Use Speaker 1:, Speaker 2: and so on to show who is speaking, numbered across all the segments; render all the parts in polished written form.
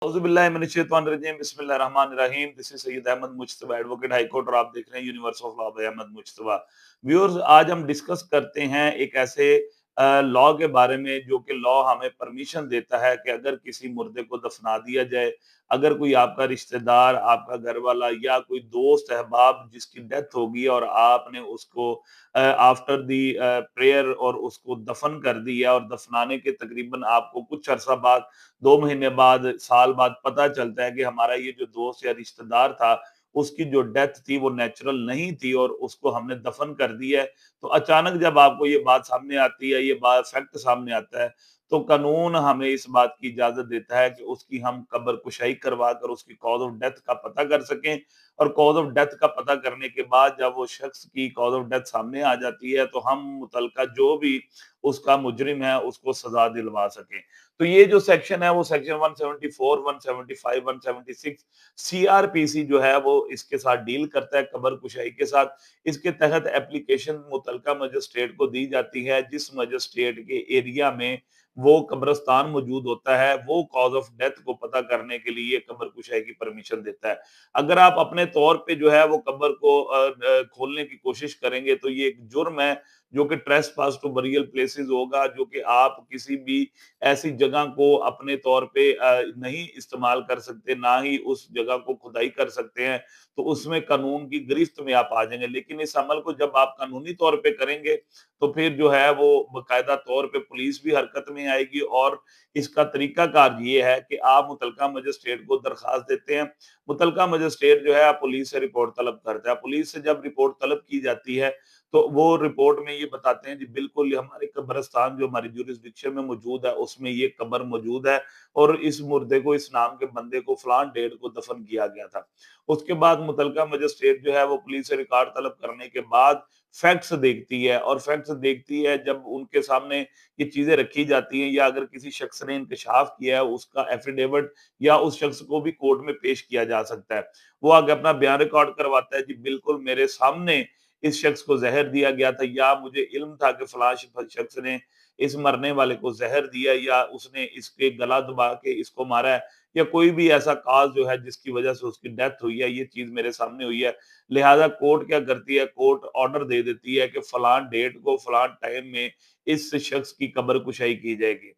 Speaker 1: औज़ुबिल्लाहिमिनश्शैतानिर्रजीम बिस्मिल्लाहिर्रहमानिर्रहीम। This is Syed Ahmed Mujtaba advocate high court और आप देख रहे हैं universe of law by Ahmed Mujtaba. Viewers, आज हम डिस्कस करते हैं एक ऐसे लॉ के बारे में जो कि लॉ हमें परमिशन देता है कि अगर किसी मुर्दे को दफना दिया जाए, अगर कोई आपका रिश्तेदार, आपका घरवाला या कोई दोस्त अहबाब जिसकी डेथ हो गई और आपने उसको आफ्टर दी प्रेयर और उसको दफन कर दिया और दफनाने के तकरीबन आपको कुछ अरसा बाद 2 महीने बाद, साल बाद पता चलता है कि हमारा ये जो दोस्त या रिश्तेदार था, उसकी जो डेथ थी वो नेचुरल नहीं थी और उसको हमने दफन कर दिया है। तो अचानक जब आपको ये बात सामने आती है, ये बात फैक्ट सामने आता है, तो कानून हमें इस बात की इजाज़त देता है कि उसकी हम कब्र कुशाई करवा कर उसकी कॉज़ ऑफ डेथ का पता कर सकें और कॉज़ ऑफ डेथ का पता करने के बाद जब वो शख्स की कॉज़ ऑफ डेथ सामने आ जाती है, तो हम मुतल्लका जो भी उसका मुजरिम है, उसको सज़ा दिलवा सकें। तो ये जो सेक्शन है वो सेक्शन 174, 175, 176 सीआरपीसी जो है वो इसके साथ डील करता है कब्र कुशाई के साथ। इसके तहत एप्लीकेशन मुतल्लका मजिस्ट्रेट को दी जाती है, जिस मजिस्ट्रेट के एरिया में वो कब्रिस्तान मौजूद होता है, वो कॉज़ ऑफ डेथ को पता करने के लिए कब्र कुशाई की परमिशन देता है। अगर आप अपने तौर पे जो है वो कब्र को खोलने की कोशिश करेंगे तो ये एक जुर्म है, जो कि ट्रेसपास टू बरियल प्लेसेस होगा, जो कि आप किसी भी ऐसी जगह को अपने तौर पे नहीं इस्तेमाल कर सकते, ना ही उस जगह को खुदाई कर सकते हैं, तो उसमें कानून की गिरफ्त में आप आ जाएँगे। लेकिन इस अमल को जब आप कानूनी तौर पे करेंगे, तो फिर जो है वो बाकायदा तौर पे पुलिस भी हरकत में आएगी और इसका तरीकाकार ये है कि आप मुतल्लका मजिस्ट्रेट को दरख्वास्त देते हैं। मुतल्लका मजिस्ट्रेट जो है पुलिस से रिपोर्ट तलब करता है। पुलिस से जब रिपोर्ट तलब की जाती है, तो वो रिपोर्ट में ये बताते हैं जी बिल्कुल ये हमारे कब्रिस्तान जो हमारी ज्यूरिसडिक्शन में मौजूद है, उसमें ये कब्र मौजूद है और इस मुर्दे को, इस नाम के बंदे को फलाँ डेट को दफन किया गया था। उसके बाद मुतल्लका मजिस्ट्रेट जो है वो पुलिस से रिकॉर्ड तलब करने के बाद फैक्ट्स देखती है और फैक्ट्स देखती है जब उनके सामने ये चीज़ें रखी जाती हैं या अगर किसी शख्स ने इंकशाफ किया है, उसका एफिडेविट या उस शख्स को भी कोर्ट में पेश किया जा सकता है। वो आगे अपना बयान रिकॉर्ड करवाता है, जी बिल्कुल मेरे सामने इस शख्स को ज़हर दिया गया था या मुझे इल्म था कि फलाँ शख्स ने इस मरने वाले को ज़हर दिया या उसने इसके गला दबा के इसको मारा है या कोई भी ऐसा काज़ जो है जिसकी वज़ह से उसकी डेथ हुई है, ये चीज़ मेरे सामने हुई है। लिहाज़ा कोर्ट क्या करती है, कोर्ट ऑर्डर दे देती है कि फलाँ डेट को, फलाँ टाइम में इस शख्स की कब्र कुशाई की जाएगी।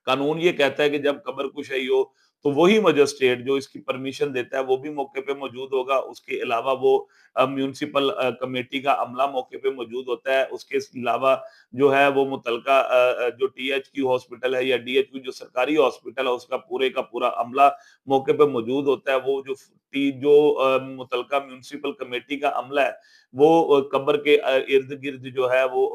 Speaker 1: कानून ये कहता है कि जब कब्र कुशाई हो, तो वही मजिस्ट्रेट जो इसकी परमिशन देता है, वो भी मौके पे मौजूद होगा। उसके अलावा वो म्युनिसिपल कमेटी का अमला मौके पे मौजूद होता है। उसके अलावा जो है वो मुतल्लका जो टीएचक्यू हॉस्पिटल है या डीएचक्यू जो सरकारी हॉस्पिटल है, उसका पूरे का पूरा अमला मौके पे मौजूद होता है। वो जो मुतल्लका म्युनिसिपल कमेटी का अमला है, वो कब्र के इर्द-गिर्द जो है वो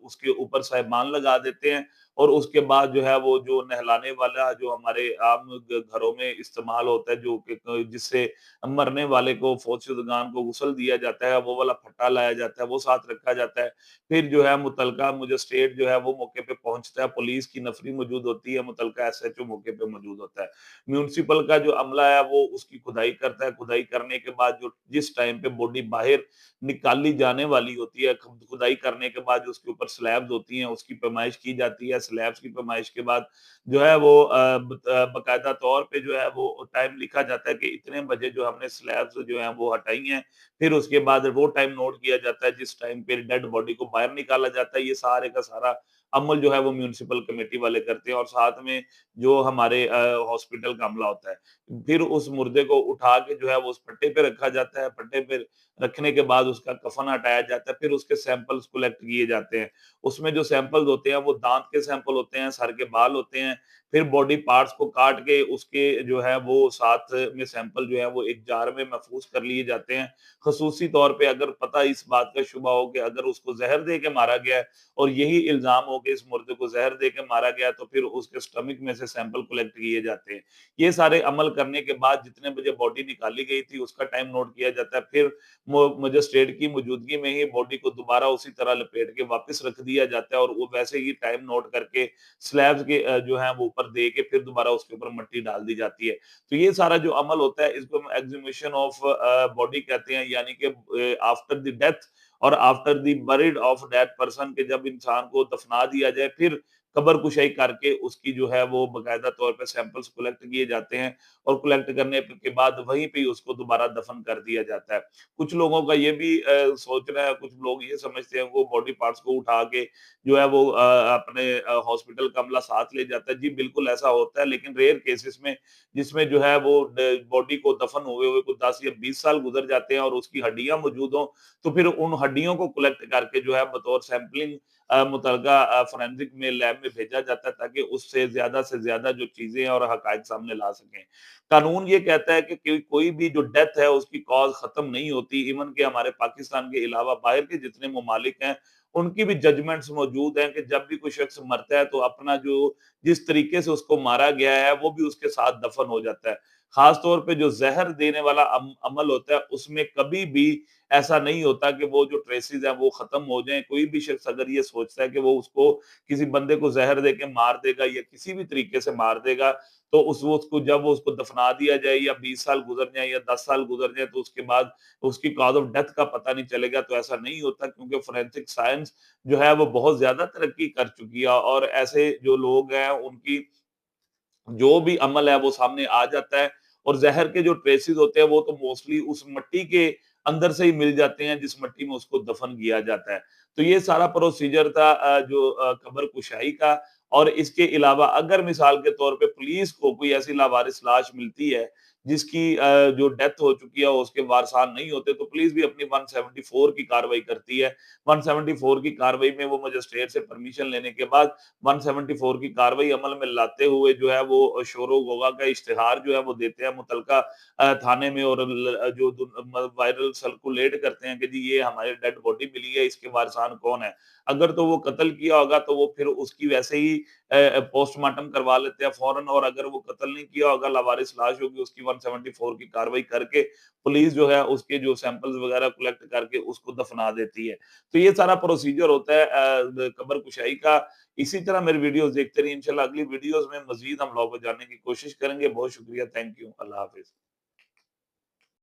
Speaker 1: उसके ऊपर साहिबान लगा देते हैं और उसके बाद जो है वो जो नहलाने वाला जो हमारे आम घरों में इस्तेमाल होता है जो कि जिससे मरने वाले को फौत-शुदगान को गुस्ल दिया जाता है, वो वाला फट्टा लाया जाता है, वो साथ रखा जाता है। फिर जो है मुतल्लका मजिस्ट्रेट जो है वो मौके पे पहुँचता है, पुलिस की नफरी मौजूद होती है, मुतल्लका एसएचओ मौके पे मौजूद होता है। म्युनिसिपल का जो अमला है वो उसकी खुदाई करता है, खुदाई करने के बाद जो जिस टाइम पे बॉडी बाहर निकाली जाने वाली होती है, खुदाई करने के बाद जो उसके ऊपर स्लैब्स होती हैं, उसकी पैमाइश की जाती है। स्लैब्स की पैमाइश के बाद जो है वो बाकायदा तौर पे जो है वो टाइम लिखा जाता है कि इतने बजे जो हमने स्लैब्स जो हैं वो हटाई हैं। फिर उसके बाद वो टाइम नोट किया जाता है जिस टाइम पे डेड बॉडी को बाहर निकाला जाता है। ये सारे का सारा अमल जो है वो म्युनिसिपल कमेटी वाले करते हैं और साथ में जो हमारे हॉस्पिटल का अमला होता है। फिर उस मुर्दे को उठा के जो है वो उस पट्टे पे रखा जाता है, पट्टे पे रखने के बाद उसका कफन हटाया जाता है, फिर उसके सैंपल्स कलेक्ट किए जाते हैं। उसमें जो सैंपल्स होते हैं वो दाँत के सैंपल होते हैं, सर के बाल होते हैं, फिर बॉडी पार्ट्स को काट के उसके जो है वो साथ में सैंपल जो है वो एक जार में महफूज़ कर लिए जाते हैं। ख़ुसूसी तौर पे अगर पता इस बात का शुबा हो कि अगर उसको ज़हर दे के मारा गया है और यही इल्ज़ाम हो कि इस मुर्दे को ज़हर दे के मारा गया है, तो फिर उसके स्टमक में से सैंपल कलेक्ट किए जाते हैं। ये सारे अमल करने के बाद जितने बजे बॉडी निकाली गई थी, उसका टाइम नोट किया जाता है। फिर मजिस्ट्रेट की मौजूदगी में ही बॉडी को दोबारा उसी तरह लपेट के वापस रख दिया जाता है और वो वैसे ही टाइम नोट करके स्लैब्स के जो है वो ऊपर दे के फिर दोबारा उसके ऊपर मिट्टी डाल दी जाती है। तो ये सारा जो अमल होता है इसको हम एक्सहूमेशन ऑफ बॉडी कहते हैं, यानी कि आफ्टर द डेथ और after the buried of that person के जब इंसान को दफना दिया जाए फिर कब्र कुशाई करके उसकी जो है वो बाकायदा तौर पे सैंपल्स कलेक्ट किए जाते हैं और कलेक्ट करने के बाद वहीं पे ही उसको दोबारा दफन कर दिया जाता है। कुछ लोगों का ये भी सोचना है, कुछ लोग ये समझते हैं वो बॉडी पार्ट्स को उठा के जो है वो अपने हॉस्पिटल का अमला साथ ले जाता है। जी, बिल्कुल ऐसा होता है, लेकिन रेयर केसेस में जिसमें जो है वो बॉडी को दफन हुए हुए कुछ 10 या 20 साल गुजर जाते हैं और उसकी हड्डियां मौजूद हों, तो फिर उन हड्डियों को कलेक्ट करके जो है बतौर सैंपलिंग मुतलका फोरेंसिक में लैब में भेजा जाता है, ताकि उससे से ज्यादा जो चीजें हैं और हकायक सामने ला सकें। कानून ये कहता है कि कोई भी जो डेथ है उसकी कॉज खत्म नहीं होती। इवन के हमारे पाकिस्तान के अलावा बाहर के जितने ममालिक हैं, उनकी भी जजमेंट्स मौजूद हैं कि जब भी कोई शख्स मरता है तो अपना जो जिस तरीके से उसको मारा गया है वो भी उसके साथ दफन हो जाता है। खास तौर पे जो ज़हर देने वाला अमल होता है उसमें कभी भी ऐसा नहीं होता कि वो जो ट्रेसेस हैं वो खत्म हो जाएँ। कोई भी शख्स अगर ये सोचता है कि वो उसको किसी बंदे को ज़हर देके मार देगा या किसी भी तरीके से मार देगा, तो उसको जब वो उसको दफना दिया जाए या 20 साल गुज़र जाएँ या 10 साल गुज़र जाएँ, तो उसके बाद उसकी कॉज़ ऑफ डेथ का पता नहीं चलेगा। तो ऐसा नहीं होता, क्योंकि फोरेंसिक साइंस जो है वो बहुत ज़्यादा तरक्की कर चुकी है और ऐसे जो लोग हैं उनकी जो भी अमल है वो सामने आ जाता है और ज़हर के जो ट्रेसेस होते हैं वो तो मोस्टली उस मिट्टी के अंदर से ही मिल जाते हैं जिस मिट्टी में उसको दफन किया जाता है। तो ये सारा प्रोसीजर था जो कब्र कुशाई का। और इसके अलावा अगर मिसाल के तौर पे पुलिस को कोई ऐसी लावारिस लाश मिलती है जिसकी जो डेथ हो चुकी है और उसके वारसान नहीं होते, तो पुलिस भी अपनी 174 की कार्रवाई करती है। 174 की कार्रवाई में वो मजिस्ट्रेट से परमिशन लेने के बाद 174 की कार्रवाई अमल में लाते हुए जो है वो शोर-ओ-गौगा का इश्तिहार जो है वो देते हैं मुतलका थाने में और जो वायरल सर्कुलेट करते हैं कि जी ये हमारी डेड बॉडी मिली है, इसके वारिसान कौन है। अगर तो वो कत्ल किया होगा तो वो फिर उसकी वैसे ही पोस्टमार्टम करवा लेते हैं फौरन, और अगर वो कत्ल नहीं किया होगा, लावारिस लाश होगी, उसकी 174 की कार्रवाई करके पुलिस जो है उसके जो सैंपल्स वगैरह कलेक्ट करके उसको दफना देती है। तो ये सारा प्रोसीजर होता है कब्र कुशाई का। इसी तरह मेरे वीडियोस देखते रहिए। इंशाल्लाह अगली वीडियोस में मज़ीद हम लॉ को जानने की कोशिश करेंगे। बहुत शुक्रिया। Thank you. अल्लाह हाफ़िज़।